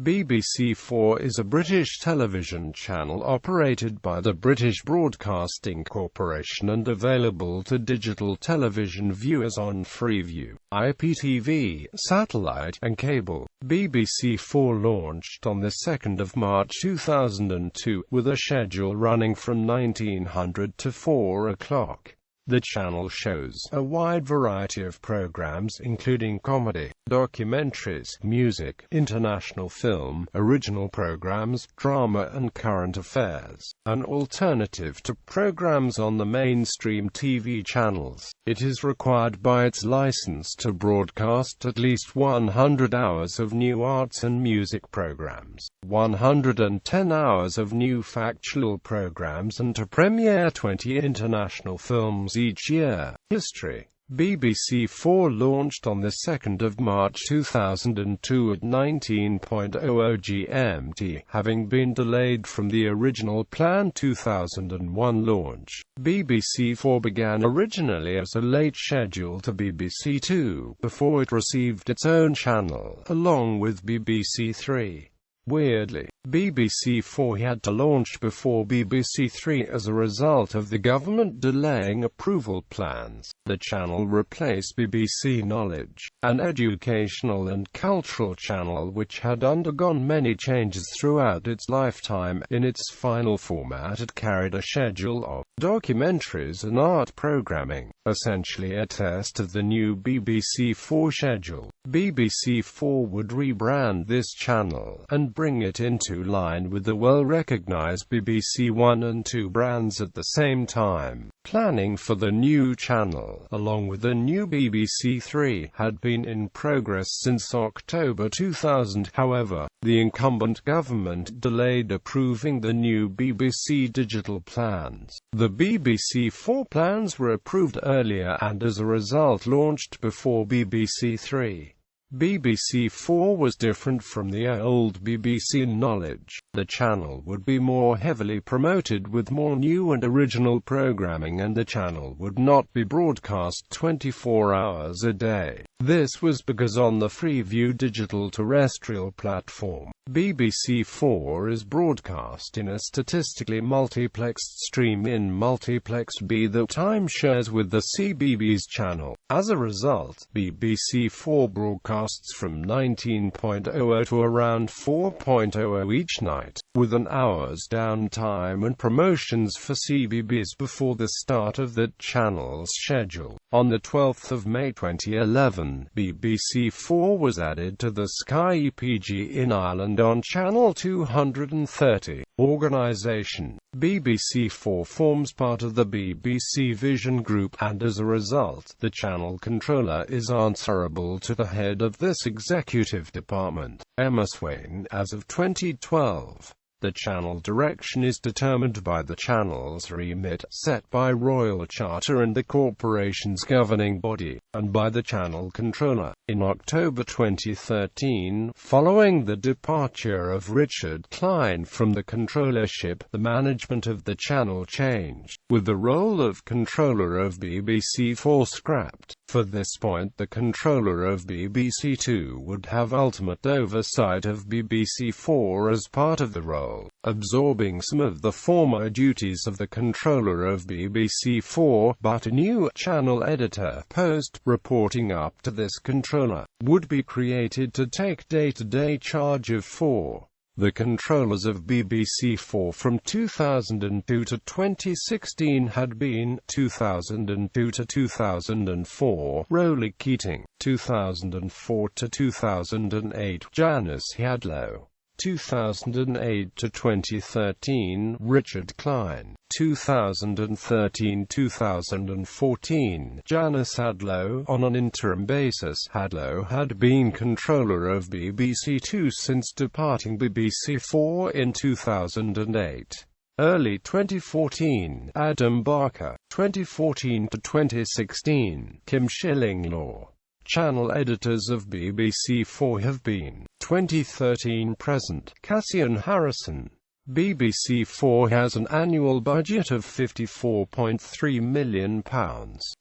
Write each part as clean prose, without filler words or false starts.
BBC4 is a British television channel operated by the British Broadcasting Corporation and available to digital television viewers on Freeview, IPTV, satellite, and cable. BBC4 launched on the 2nd of March 2002, with a schedule running from 1900 to 4 o'clock. The channel shows a wide variety of programs including comedy, documentaries, music, international film, original programs, drama and current affairs, an alternative to programs on the mainstream TV channels. It is required by its license to broadcast at least 100 hours of new arts and music programs, 110 hours of new factual programs, and to premiere 20 international films each year. History. BBC4 launched on the 2nd of March 2002 at 19:00 GMT, having been delayed from the original planned 2001 launch. BBC4 began originally as a late schedule to BBC2, before it received its own channel, along with BBC3. Weirdly, BBC4 had to launch before BBC3 as a result of the government delaying approval plans. The channel replaced BBC Knowledge, an educational and cultural channel which had undergone many changes throughout its lifetime. In its final format, it carried a schedule of documentaries and art programming, essentially a test of the new BBC4 schedule. BBC4 would rebrand this channel and bring it into line with the well-recognized BBC One and Two brands at the same time. Planning for the new channel, along with the new BBC Three, had been in progress since October 2000. However, the incumbent government delayed approving the new BBC digital plans. The BBC Four plans were approved earlier and as a result launched before BBC Three. BBC4 was different from the old BBC Knowledge. The channel would be more heavily promoted with more new and original programming, and the channel would not be broadcast 24 hours a day. This was because on the Freeview digital terrestrial platform, BBC4 is broadcast in a statistically multiplexed stream in Multiplex B that time shares with the CBeebies channel. As a result, BBC4 broadcasts from 19:00 to around 4:00 each night, with an hour's downtime and promotions for CBeebies before the start of that channel's schedule. On the 12th of May 2011, BBC4 was added to the Sky EPG in Ireland on Channel 230. Organisation. BBC4 forms part of the BBC Vision Group, and as a result, the channel controller is answerable to the head of this executive department, Emma Swain, as of 2012. The channel direction is determined by the channel's remit, set by Royal Charter and the corporation's governing body, and by the channel controller. In October 2013, following the departure of Richard Klein from the controllership, the management of the channel changed, with the role of controller of BBC4 scrapped. For this point, the controller of BBC2 would have ultimate oversight of BBC4 as part of the role, absorbing some of the former duties of the controller of BBC4, but a new channel editor post, reporting up to this controller, would be created to take day-to-day charge of 4. The controllers of BBC4 from 2002 to 2016 had been 2002 to 2004 Roly Keating, 2004 to 2008 Janice Hadlow, 2008 to 2013 Richard Klein, 2013-2014 Janice Hadlow. On an interim basis, Hadlow had been controller of BBC2 since departing BBC4 in 2008. Early 2014, Adam Barker, 2014 to 2016, Kim Schilling-Law. Channel editors of BBC4 have been 2013 present, Cassian Harrison, BBC 4 has an annual budget of £54.3 million.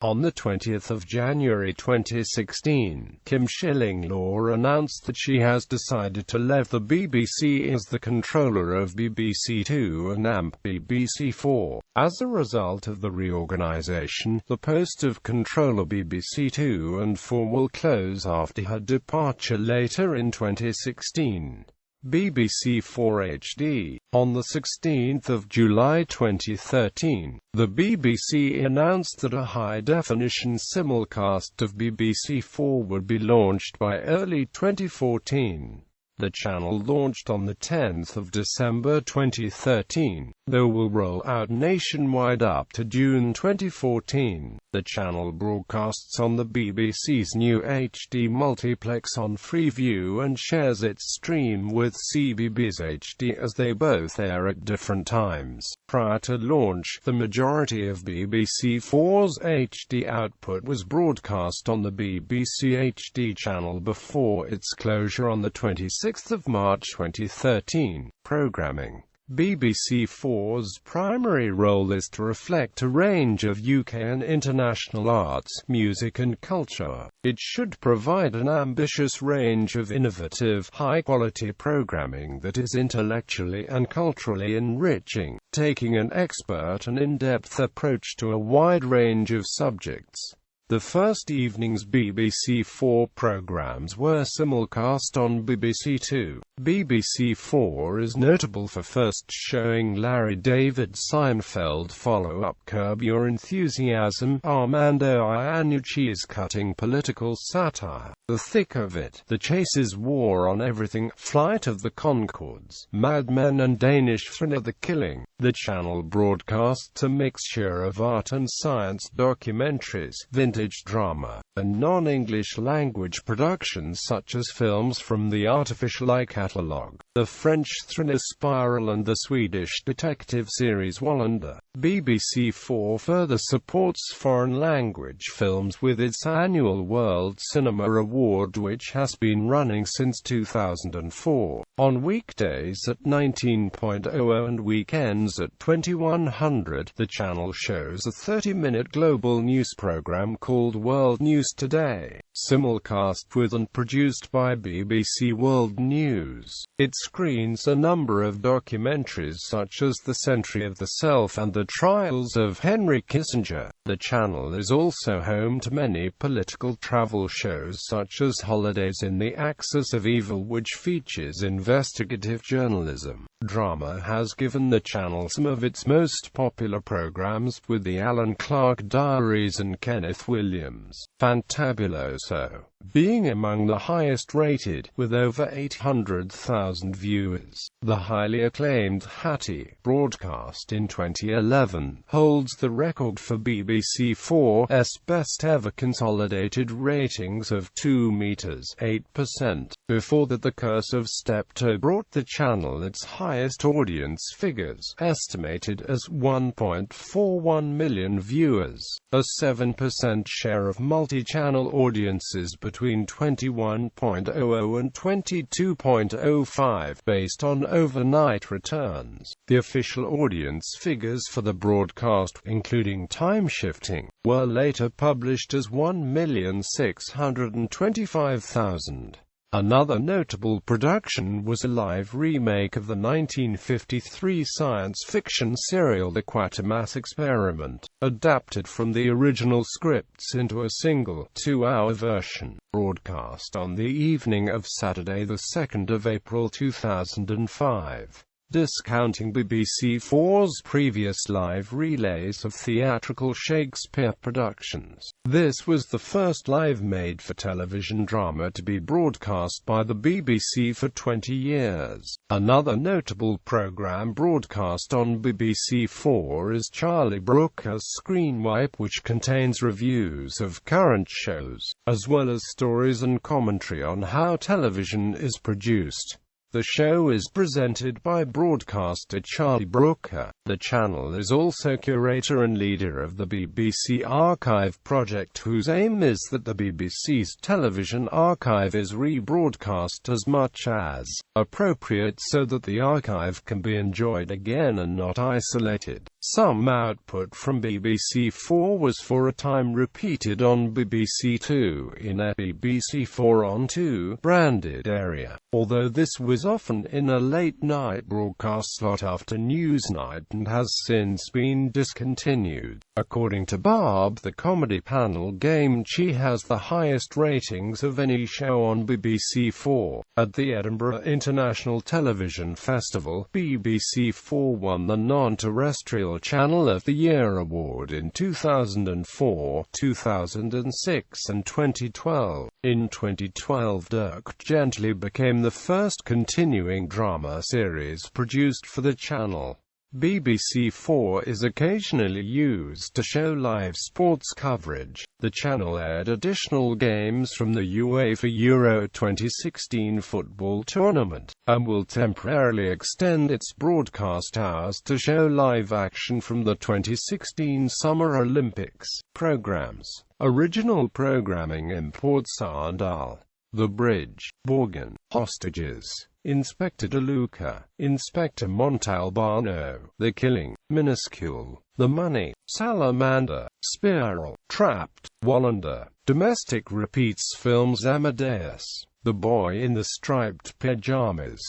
On the 20th of January 2016, Kim Schilling-Law announced that she has decided to leave the BBC as the controller of BBC 2 and AMP BBC 4. As a result of the reorganisation, the post of controller BBC 2 and 4 will close after her departure later in 2016. BBC 4 HD. On the 16th of July 2013, the BBC announced that a high-definition simulcast of BBC 4 would be launched by early 2014. The channel launched on the 10th of December 2013, though will roll out nationwide up to June 2014. The channel broadcasts on the BBC's new HD multiplex on Freeview and shares its stream with CBeebies HD as they both air at different times. Prior to launch, the majority of BBC 4's HD output was broadcast on the BBC HD channel before its closure on the 26th of March 2013. Programming. BBC 4's primary role is to reflect a range of UK and international arts, music and culture. It should provide an ambitious range of innovative, high-quality programming that is intellectually and culturally enriching, taking an expert and in-depth approach to a wide range of subjects. The first evening's BBC 4 programmes were simulcast on BBC 2. BBC 4 is notable for first showing Larry David Seinfeld follow-up Curb Your Enthusiasm, Armando Iannucci's cutting political satire, The Thick of It, The Chase's War on Everything, Flight of the Conchords, Mad Men and Danish thriller The Killing. The channel broadcasts a mixture of art and science documentaries, vintage drama, and non-English language productions such as films from the Artificial Eye catalogue, the French thriller Spiral and the Swedish detective series Wallander. BBC 4 further supports foreign language films with its annual World Cinema Award, which has been running since 2004. On weekdays at 19.00 and weekends at 2100, the channel shows a 30-minute global news program called World News Today, simulcast with and produced by BBC World News. It screens a number of documentaries such as The Century of the Self and The Trials of Henry Kissinger. The channel is also home to many political travel shows such as Holidays in the Axis of Evil, which features investigative journalism. Drama has given the channel some of its most popular programs, with the Alan Clark Diaries and Kenneth Williams' Fantabuloso being among the highest rated, with over 800,000 viewers. The highly acclaimed Hattie, broadcast in 2011, holds the record for BBC 4's best ever consolidated ratings of 2 meters, 8%. Before that, The Curse of Steptoe brought the channel its highest audience figures, estimated as 1.41 million viewers, a 7% share of multi-channel audiences between 21.00 and 22.05, based on overnight returns. The official audience figures for the broadcast, including time shifting, were later published as 1,625,000. Another notable production was a live remake of the 1953 science fiction serial The Quatermass Experiment, adapted from the original scripts into a single, 2-hour version, broadcast on the evening of Saturday, the 2nd of April 2005. Discounting BBC 4's previous live relays of theatrical Shakespeare productions. This was the first live made-for-television drama to be broadcast by the BBC for 20 years. Another notable programme broadcast on BBC 4 is Charlie Brooker's Screen Wipe, which contains reviews of current shows, as well as stories and commentary on how television is produced. The show is presented by broadcaster Charlie Brooker. The channel is also curator and leader of the BBC Archive project, whose aim is that the BBC's television archive is rebroadcast as much as appropriate so that the archive can be enjoyed again and not isolated. Some output from BBC 4 was for a time repeated on BBC 2 in a BBC 4 on 2 branded area, although this was often in a late-night broadcast slot after Newsnight and has since been discontinued. According to Barb, the comedy panel game Chi has the highest ratings of any show on BBC 4. At the Edinburgh International Television Festival, BBC 4 won the Non-Terrestrial Channel of the Year award in 2004, 2006 and 2012. In 2012, Dirk Gently became the first continuing drama series produced for the channel. BBC 4 is occasionally used to show live sports coverage. The channel aired additional games from the UEFA Euro 2016 football tournament, and will temporarily extend its broadcast hours to show live action from the 2016 Summer Olympics. Programs. Original programming imports are Dahl, The Bridge, Borgen, Hostages, Inspector DeLuca, Inspector Montalbano, The Killing, Minuscule, The Money, Salamander, Spiral, Trapped, Wallander, Domestic Repeats Films, Amadeus, The Boy in the Striped Pajamas,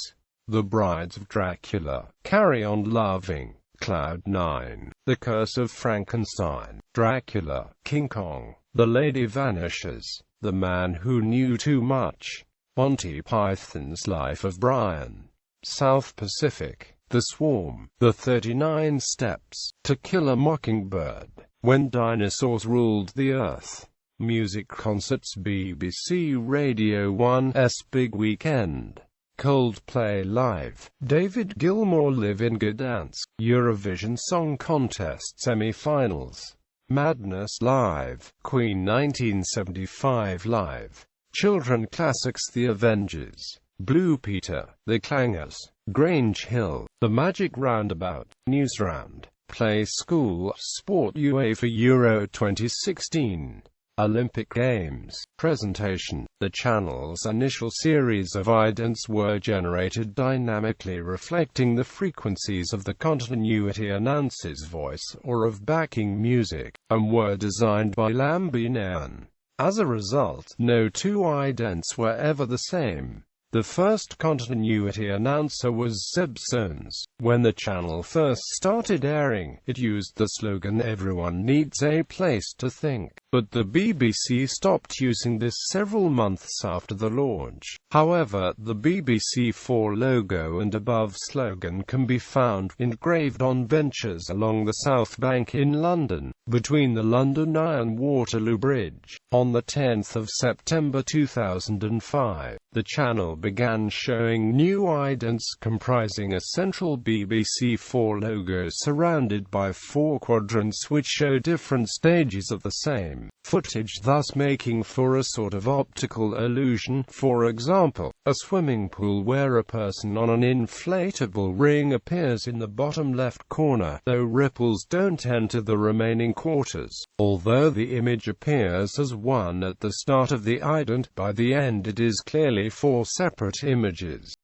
The Brides of Dracula, Carry On Loving, Cloud 9, The Curse of Frankenstein, Dracula, King Kong, The Lady Vanishes, The Man Who Knew Too Much, Monty Python's Life of Brian, South Pacific, The Swarm, The 39 Steps, To Kill a Mockingbird, When Dinosaurs Ruled the Earth. Music concerts. BBC Radio 1's Big Weekend, Coldplay Live, David Gilmour Live in Gdansk, Eurovision Song Contest Semi-Finals, Madness Live, Queen 1975 Live, Children Classics, The Avengers, Blue Peter, The Clangers, Grange Hill, The Magic Roundabout, Newsround, Play School, Sport, UEFA Euro 2016, Olympic Games. Presentation. The channel's initial series of idents were generated dynamically, reflecting the frequencies of the continuity announcer's voice or of backing music, and were designed by Lambinean. As a result, no two idents were ever the same. The first continuity announcer was Seb Soanes. When the channel first started airing, it used the slogan "Everyone needs a place to think," but the BBC stopped using this several months after the launch. However, the BBC 4 logo and above slogan can be found engraved on benches along the South Bank in London, between the London Eye and Waterloo Bridge. On the 10th of September 2005, the channel began showing new idents comprising a central BBC 4 logo surrounded by 4 quadrants which show different stages of the same footage, thus making for a sort of optical illusion. For example, a swimming pool where a person on an inflatable ring appears in the bottom left corner, though ripples don't enter the remaining quarters. Although the image appears as one at the start of the ident, by the end it is clearly 4 separate images.